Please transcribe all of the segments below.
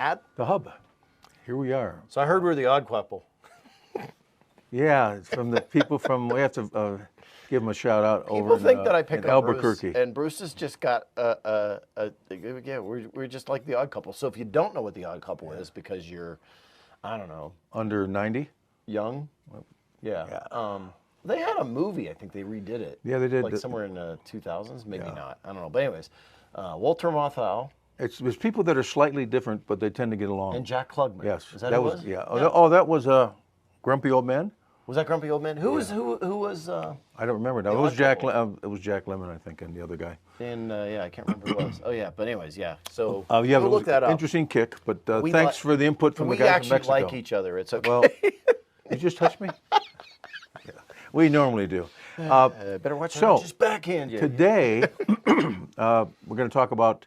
at the hub. Here we are. So I heard we're the odd couple. Yeah, it's from the people from. We have to give them a shout out over People think that I in pick on Albuquerque. Bruce, and Bruce has just got yeah. We're just like the odd couple. So if you don't know what the odd couple is because you're, I don't know, Under 90. young, yeah. They had a movie. I think they redid it. Yeah, they did. Like somewhere in the 2000s, maybe not. I don't know. But anyways, Walter Matthau It's people that are slightly different, but they tend to get along. and Jack Klugman. Yes, is that who it was? Yeah. Oh, that was Grumpy Old Man. Was that Grumpy Old Man? Who was? I don't remember now. It was Jack. It was Jack Lemmon, I think, and the other guy. And yeah, I can't remember who it was. Oh yeah, but anyways, yeah. So Yeah, we'll look that up. interesting kick. But We thanks for the input from the guy from actually Mexico. like each other. It's okay. Well, you just touched me. Yeah, we normally do. Better watch so, out. Just backhand you. Today, we're going to talk about,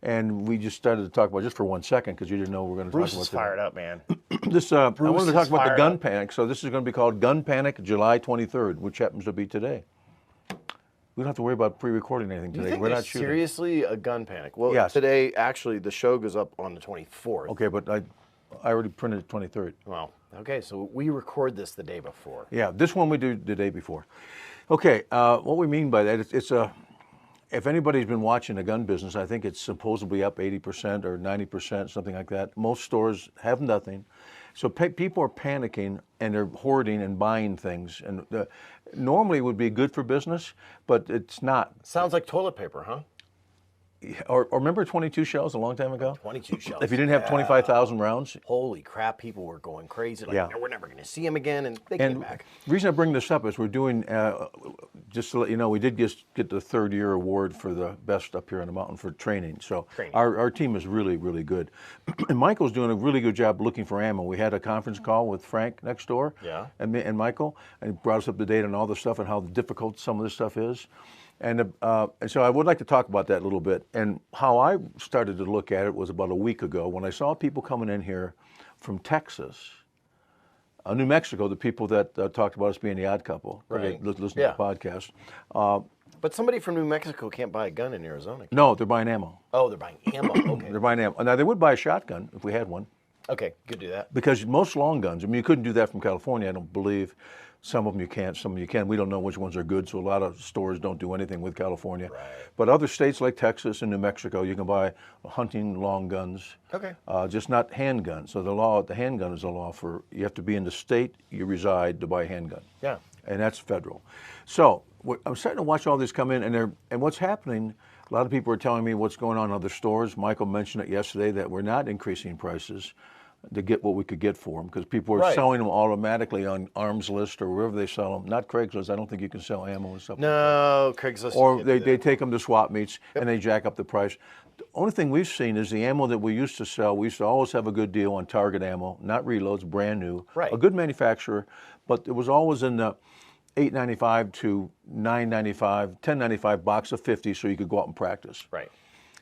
and we just started to talk about just for 1 second because you didn't know we were going to Bruce talk about is fired up, man. this. I wanted to is talk about the fired gun up. panic. So this is going to be called Gun Panic, July 23rd, which happens to be today. We don't have to worry about pre-recording anything You today. think We're there's not shooting. seriously a gun panic? Well, Yes. today actually the show goes up on the 24th. Okay, but I already printed it 23rd. Well, okay, so we record this the day before. Yeah, this one we do the day before. Okay, what we mean by that, it's a. If anybody's been watching the gun business, I think it's supposedly up 80% or 90%, something like that. Most stores have nothing. So people are panicking and they're hoarding and buying things. And normally it would be good for business, but it's not. Sounds like toilet paper, huh? Or remember 22 shells a long time ago? 22 shells. If you didn't have 25,000 rounds? Holy crap, people were going crazy. Like, Yeah. no, we're never going to see him again. And they came And back. the reason I bring this up is we're doing, just to let you know, we did just get the third-year award for the best up here on the mountain for training. So our team is really, really good. And Michael's doing a really good job looking for ammo. We had a conference call with Frank next door and Michael, and he brought us up to date on all the stuff and how difficult some of this stuff is. And so I would like to talk about that a little bit. And how I started to look at it was about a week ago when I saw people coming in here from Texas, New Mexico, the people that talked about us being the odd couple. Right. Listen to the podcast. But somebody from New Mexico can't buy a gun in Arizona. No, they're buying ammo. Oh, they're buying ammo. Okay. They're buying ammo. Now, they would buy a shotgun if we had one. Okay, could do that. Because most long guns, I mean, you couldn't do that from California, I don't believe. Some of them you can't, some of them you can. We don't know which ones are good, so a lot of stores don't do anything with California. Right. But other states like Texas and New Mexico, you can buy hunting long guns, Okay. just not handguns. So the handgun is a law for, you have to be in the state you reside to buy a handgun. Yeah. And that's federal. So I'm starting to watch all this come in, and what's happening, a lot of people are telling me what's going on in other stores. Michael mentioned it yesterday that we're not increasing prices to get what we could get for them because people are selling them automatically on Arms List or wherever they sell them. Not Craigslist. I don't think you can sell ammo and stuff. No, Craigslist. Or they take them to swap meets and they jack up the price. The only thing we've seen is the ammo that we used to sell. We used to always have a good deal on Target ammo, not reloads, brand new, a good manufacturer, but it was always in the $8.95 to $9.95, $10.95 box of 50, so you could go out and practice. Right.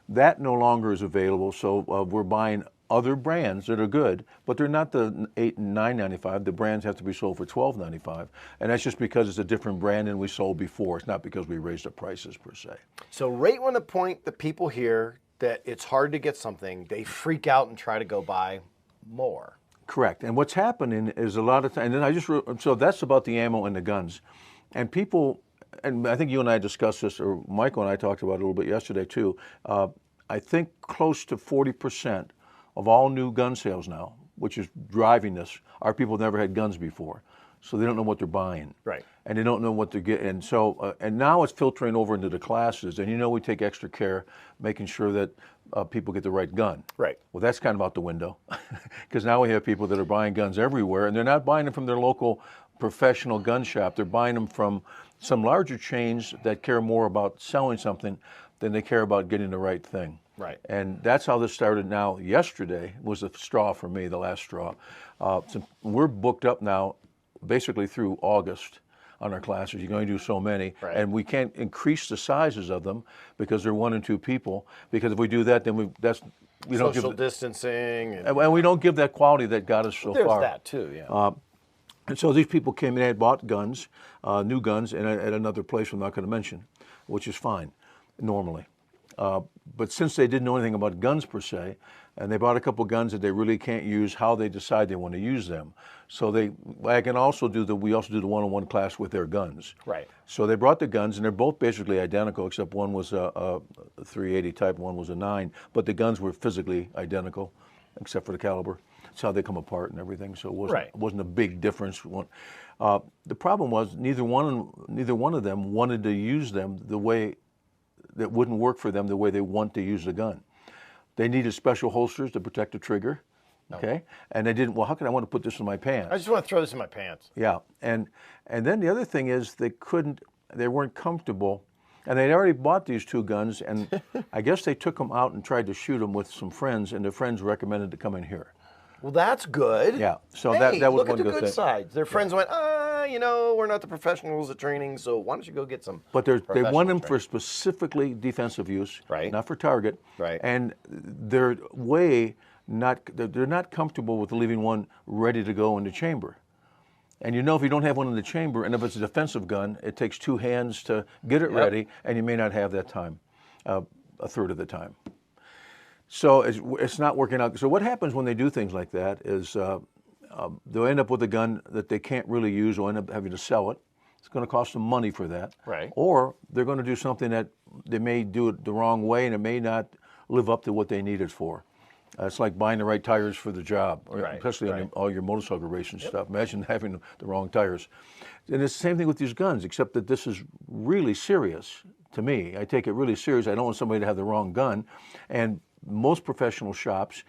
That no longer is available, so we're buying other brands that are good, but they're not the $8 and $9.95. The brands have to be sold for $12.95, and that's just because it's a different brand than we sold before. It's not because we raised the prices per se. So right when the point that people hear that it's hard to get something, they freak out and try to go buy more. Correct. And what's happening is a lot of times, and then so that's about the ammo and the guns. And people, and I think you and I discussed this, or Michael and I talked about it a little bit yesterday too. I think close to 40% of all new gun sales now, which is driving this, are people who never had guns before. So they don't know what they're buying. Right. And they don't know what they're getting. And so, and now it's filtering over into the classes. And we take extra care making sure that people get the right gun. Right. Well, that's kind of out the window. Because now we have people that are buying guns everywhere, and they're not buying them from their local professional gun shop. They're buying them from some larger chains that care more about selling something than they care about getting the right thing. Right. And that's how this started now. Yesterday was the straw for me, the last straw. So we're booked up now basically through August on our classes. You're going to do so many. Right. And we can't increase the sizes of them because they're 1 and 2 people. Because if we do that, then we don't Social give distancing. and we don't give that quality that got us so There's far. that too, yeah. And so these people came in and bought guns, new guns, and at another place I'm not going to mention, which is fine, normally. But since they didn't know anything about guns per se, and they bought a couple guns that they really can't use, how they decide they want to use them. So I can also we also do the one-on-one class with their guns. Right. So they brought the guns, and they're both basically identical, except one was a 380 type, one was a 9, but the guns were physically identical, except for the caliber. That's how they come apart and everything. So it wasn't a big difference. The problem was neither one of them wanted to use them the way that wouldn't work for them the way they want to use the gun. They needed special holsters to protect the trigger. Okay, and they didn't. Well, how can I want to put this in my pants? I just want to throw this in my pants. Yeah, and then the other thing is they weren't comfortable, and they'd already bought these two guns, and I guess they took them out and tried to shoot them with some friends, and their friends recommended to come in here. Well, that's good. Yeah, so hey, that was look one at the good thing. sides. Their friends went, we're not the professionals at training, so why don't you go get some? But they want them training. for specifically defensive use, Right. not for target. Right. And they're not comfortable with leaving one ready to go in the chamber. And if you don't have one in the chamber, and if it's a defensive gun, it takes two hands to get it ready, and you may not have that time, a third of the time. So it's not working out. So what happens when they do things like that is they'll end up with a gun that they can't really use, or end up having to sell it. It's going to cost them money for that. Right. Or they're going to do something that they may do it the wrong way, and it may not live up to what they need it for. It's like buying the right tires for the job, especially on all your motorcycle racing stuff. Imagine having the wrong tires. And it's the same thing with these guns, except that this is really serious to me. I take it really serious. I don't want somebody to have the wrong gun. And most professional shops,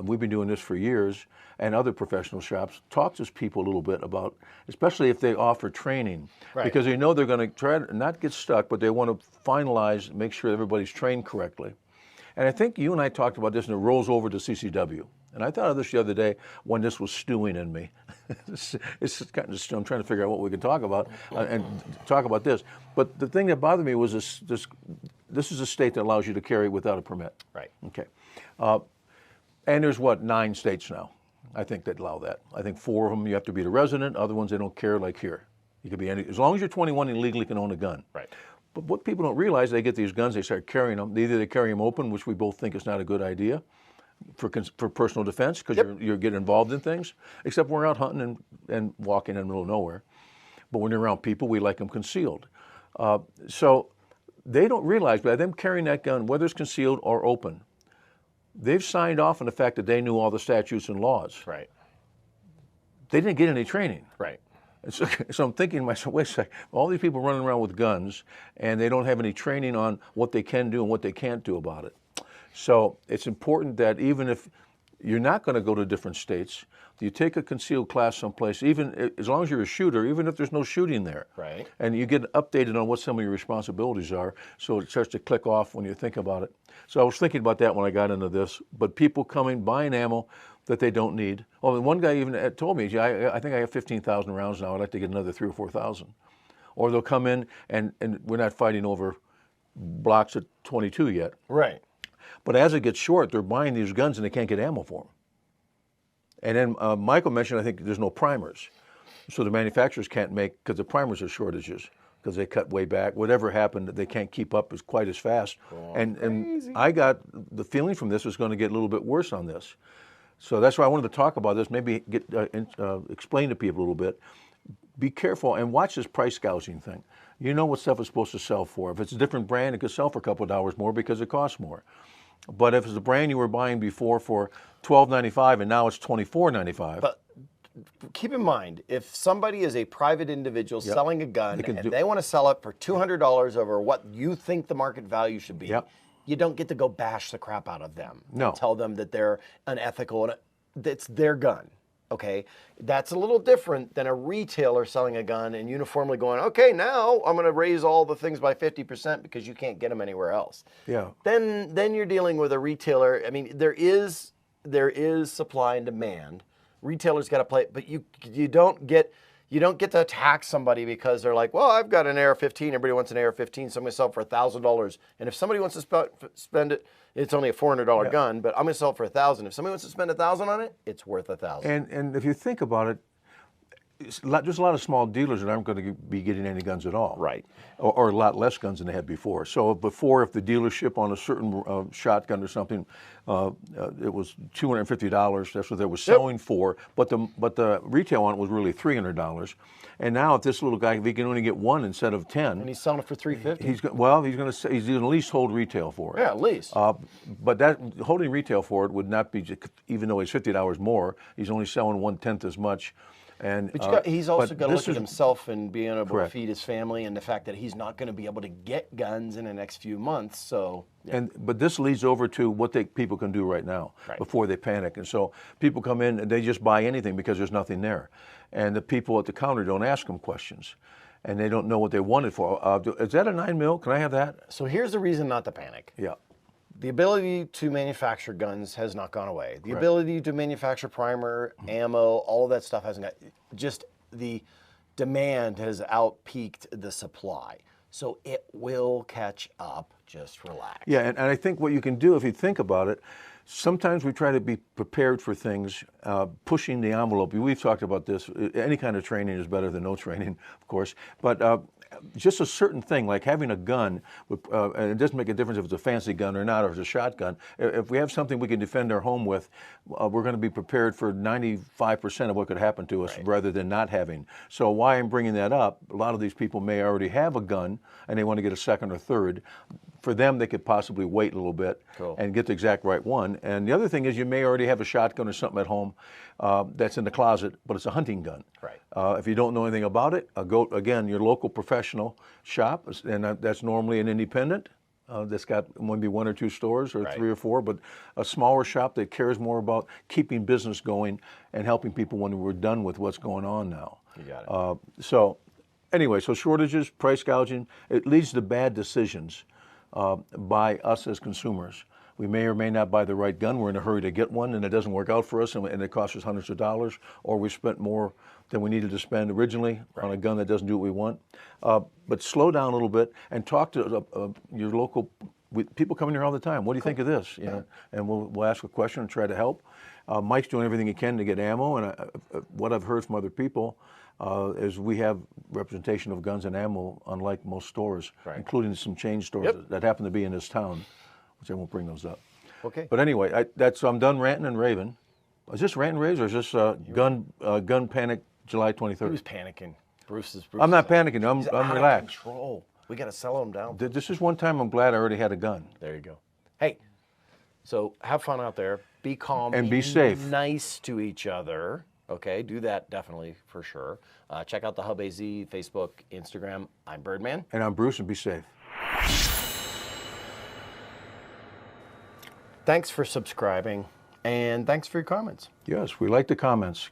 we've been doing this for years, and other professional shops talk to people a little bit about, especially if they offer training, because they know they're going to try to not get stuck, but they want to finalize, make sure everybody's trained correctly. And I think you and I talked about this, and it rolls over to CCW. And I thought of this the other day when this was stewing in me. I'm trying to figure out what we can talk about and talk about this. But the thing that bothered me was this is a state that allows you to carry without a permit. Right. Okay. And there's 9 states now, I think, that allow that. I think 4 of them you have to be a resident. Other ones they don't care, like here. You could be as long as you're 21 and legally can own a gun. Right. But what people don't realize, they get these guns, they start carrying them. Either they carry them open, which we both think is not a good idea for personal defense, because you're getting involved in things, except when we're out hunting and walking in the middle of nowhere. But when you're around people, we like them concealed. So they don't realize, by them carrying that gun, whether it's concealed or open, they've signed off on the fact that they knew all the statutes and laws. Right. They didn't get any training. Right. So I'm thinking to myself, wait a second, all these people running around with guns, and they don't have any training on what they can do and what they can't do about it. So it's important that even if you're not going to go to different states, you take a concealed class someplace, even as long as you're a shooter, even if there's no shooting there. Right. And you get updated on what some of your responsibilities are, so it starts to click off when you think about it. So I was thinking about that when I got into this, but people coming, buying ammo that they don't need. Well, one guy even told me, I think I have 15,000 rounds now, I'd like to get another 3,000 or 4,000. Or they'll come in, and we're not fighting over blocks at 22 yet. Right. But as it gets short, they're buying these guns and they can't get ammo for them. And then Michael mentioned, I think there's no primers. So the manufacturers can't make, because the primers are shortages, because they cut way back. Whatever happened, they can't keep up quite as fast. Oh, and I got the feeling from this was going to get a little bit worse on this. So that's why I wanted to talk about this, maybe explain to people a little bit. Be careful and watch this price gouging thing. You know what stuff is supposed to sell for. If it's a different brand, it could sell for a couple of dollars more because it costs more. But if it's a brand you were buying before for $12.95 and now it's $24.95. But keep in mind, if somebody is a private individual selling a gun they want to sell it for $200 over what you think the market value should be, you don't get to go bash the crap out of them. No. Tell them that they're unethical and it's their gun. Okay, that's a little different than a retailer selling a gun and uniformly going, okay, now I'm going to raise all the things by 50% because you can't get them anywhere else. Yeah. Then you're dealing with a retailer. I mean, there is supply and demand. Retailers got to play, but you don't get to attack somebody because they're like, well, I've got an AR-15. Everybody wants an AR-15, so I'm going to sell it for $1,000. And if somebody wants to spend it, it's only a $400 gun, but I'm going to sell it for $1,000. If somebody wants to spend $1,000 on it, it's worth $1,000. And if you think about it, there's a lot of small dealers that aren't going to be getting any guns at all. Right. Or a lot less guns than they had before. So before, if the dealership on a certain shotgun or something, it was $250. That's what they were selling for. But the retail on it was really $300. And now, if this little guy, if he can only get one instead of 10, And he's selling it for $350. he's going to at least hold retail for it. Yeah, at least. But that holding retail for it would not be, even though he's $50 more, he's only selling 1/10 as much. And But he's also got to look at is- himself and being able to Correct. feed his family, and the fact that he's not going to be able to get guns in the next few months. So, But this leads over to what people can do right now Right. before they panic. And so people come in and they just buy anything because there's nothing there. And the people at the counter don't ask them questions. And they don't know what they want it for. Is that a 9mm? Can I have that? so here's the reason not to panic. Yeah. The ability to manufacture guns has not gone away. The ability to manufacture primer, ammo, all of that stuff hasn't got. Just the demand has outpeaked the supply. So it will catch up. Just relax. Yeah, and I think what you can do, if you think about it, sometimes we try to be prepared for things, pushing the envelope. We've talked about this. Any kind of training is better than no training, of course. But just a certain thing, like having a gun, and it doesn't make a difference if it's a fancy gun or not, or if it's a shotgun. If we have something we can defend our home with, we're going to be prepared for 95% of what could happen to us rather than not having. So why I'm bringing that up, a lot of these people may already have a gun and they want to get a second or third. For them, they could possibly wait a little bit and get the exact right one. And the other thing is you may already have a shotgun or something at home that's in the closet, but it's a hunting gun. Right. If you don't know anything about it, go, again, your local professional shop, and that's normally an independent that's got maybe 1 or 2 stores or 3 or 4, but a smaller shop that cares more about keeping business going and helping people when we're done with what's going on now. You got it. So anyway, so shortages, price gouging, it leads to bad decisions by us as consumers. We may or may not buy the right gun. We're in a hurry to get one, and it doesn't work out for us, and it costs us hundreds of dollars, or we spent more than we needed to spend originally on a gun that doesn't do what we want. But slow down a little bit and talk to your local people coming here all the time. What do you think of this? You know, and we'll ask a question and try to help. Mike's doing everything he can to get ammo, and what I've heard from other people is we have representation of guns and ammo unlike most stores, including some chain stores that happen to be in this town, which I won't bring those up. Okay. But anyway, I'm done ranting and raving. Is this rant and raves or is this gun panic July 23rd? Who's panicking? Bruce is. I'm not panicking. He's I'm out relaxed. Of control. We got to settle him down. This is one time I'm glad I already had a gun. There you go. Hey, so have fun out there. Be calm And be safe. Nice to each other. Okay, do that definitely for sure. Check out the Hub AZ, Facebook, Instagram. I'm Birdman. And I'm Bruce, and be safe. Thanks for subscribing, and thanks for your comments. Yes, we like the comments.